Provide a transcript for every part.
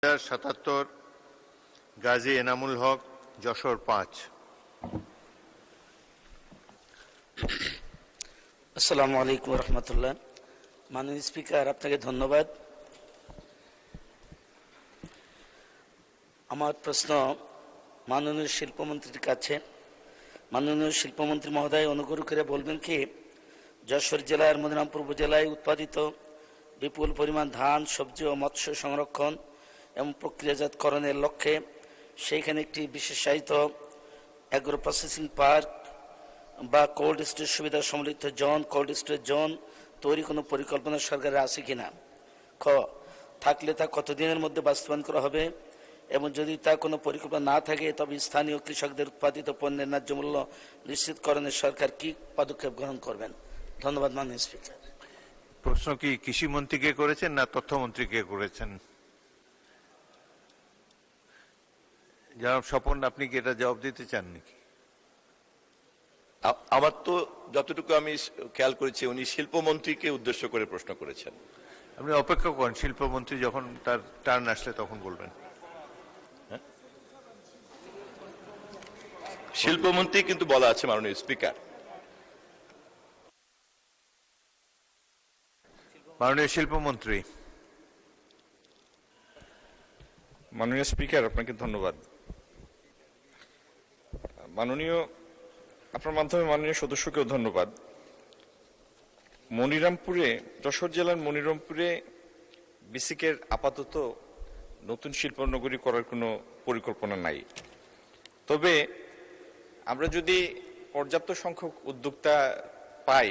77 গাজী এনামুল হক, যশোর 5। আসসালামু আলাইকুম রহমতুল্লাহ। মাননীয় স্পিকার, আপনাকে ধন্যবাদ। আমার প্রশ্ন মাননীয় শিল্পমন্ত্রীর কাছে। মাননীয় শিল্পমন্ত্রী মহোদয়, অনুগ্রহ করে বলবেন কি, যশোর জেলার মনিরামপুর উপজেলায় উৎপাদিত বিপুল পরিমাণ ধান, সবজি ও মৎস্য সংরক্ষণ এবং প্রক্রিয়াজাতকরণের লক্ষ্যে সেইখানে একটি বিশেষায়িত অ্যাগ্রো প্রসেসিং পার্ক বা কোল্ড স্টোরেজ সুবিধা সম্মিলিত জোন, কোল্ড স্টোরেজ জোন তৈরি কোনো পরিকল্পনা সরকারের আছে কিনা? খ, থাকলে তা কতদিনের মধ্যে বাস্তবায়ন করা হবে, এবং যদি তা কোনো পরিকল্পনা না থাকে তবে স্থানীয় কৃষকদের উৎপাদিত পণ্যের ন্যায্য মূল্য নিশ্চিতকরণে সরকার কি পদক্ষেপ গ্রহণ করবেন? ধন্যবাদ মাননীয় স্পিকার। প্রশ্ন কি কৃষিমন্ত্রীকে করেছেন না তথ্যমন্ত্রীকে করেছেন? জনাব স্বপন, আপনি কি এটা জবাব দিতে চান নাকি? আমার তো যতটুকু আমি খেয়াল করেছি উনি শিল্পমন্ত্রীকে উদ্দেশ্য করে প্রশ্ন করেছেন। আপনি অপেক্ষা করেন, শিল্পমন্ত্রী যখন তার টার্ন আসলে তখন বলবেন। শিল্পমন্ত্রী কিন্তু বলা আছে মাননীয় স্পিকার। মাননীয় শিল্পমন্ত্রী। মাননীয় স্পিকার, আপনাকে ধন্যবাদ। আপনার মাধ্যমে মাননীয় সদস্যকেও ধন্যবাদ। যশোর জেলার মনিরামপুরে বিসিকের আপাতত নতুন শিল্পনগরী করার কোনো পরিকল্পনা নাই। তবে আমরা যদি পর্যাপ্ত সংখ্যক উদ্যোক্তা পাই,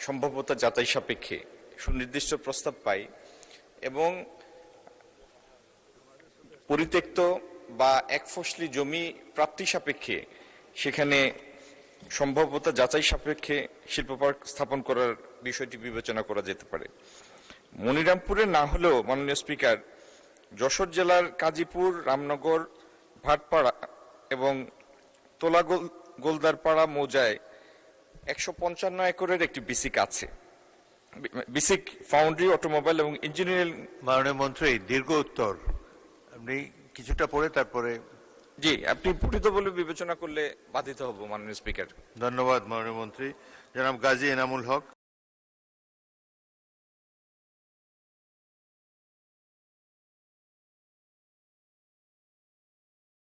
সম্ভাব্যতা যাচাই সাপেক্ষে সুনির্দিষ্ট প্রস্তাব পাই এবং পরিত্যক্ত বা একফসলি জমি প্রাপ্তি সাপেক্ষে সেখানে সম্ভাব্যতা যাচাই সাপেক্ষে শিল্প পার্ক স্থাপন করার বিষয়টি বিবেচনা করা যেতে পারে। মনিরামপুরে না হলেও মাননীয় স্পিকার, যশোর জেলার কাজীপুর, রামনগর, ভাটপাড়া এবং তোলা গোলদারপাড়া মৌজায় 155 একরের একটি বিসিক আছে। বিসিক ফাউন্ড্রি, অটোমোবাইল এবং ইঞ্জিনিয়ারিং। মাননীয় মন্ত্রী, দীর্ঘ উত্তর, আপনি কিছুটা পড়ে তারপরে। জি, আপনি পঠিত বলে বিবেচনা করলে বাধিত হব মাননীয় স্পিকার। ধন্যবাদ মাননীয় মন্ত্রী। জনাব গাজী এনামুল হক।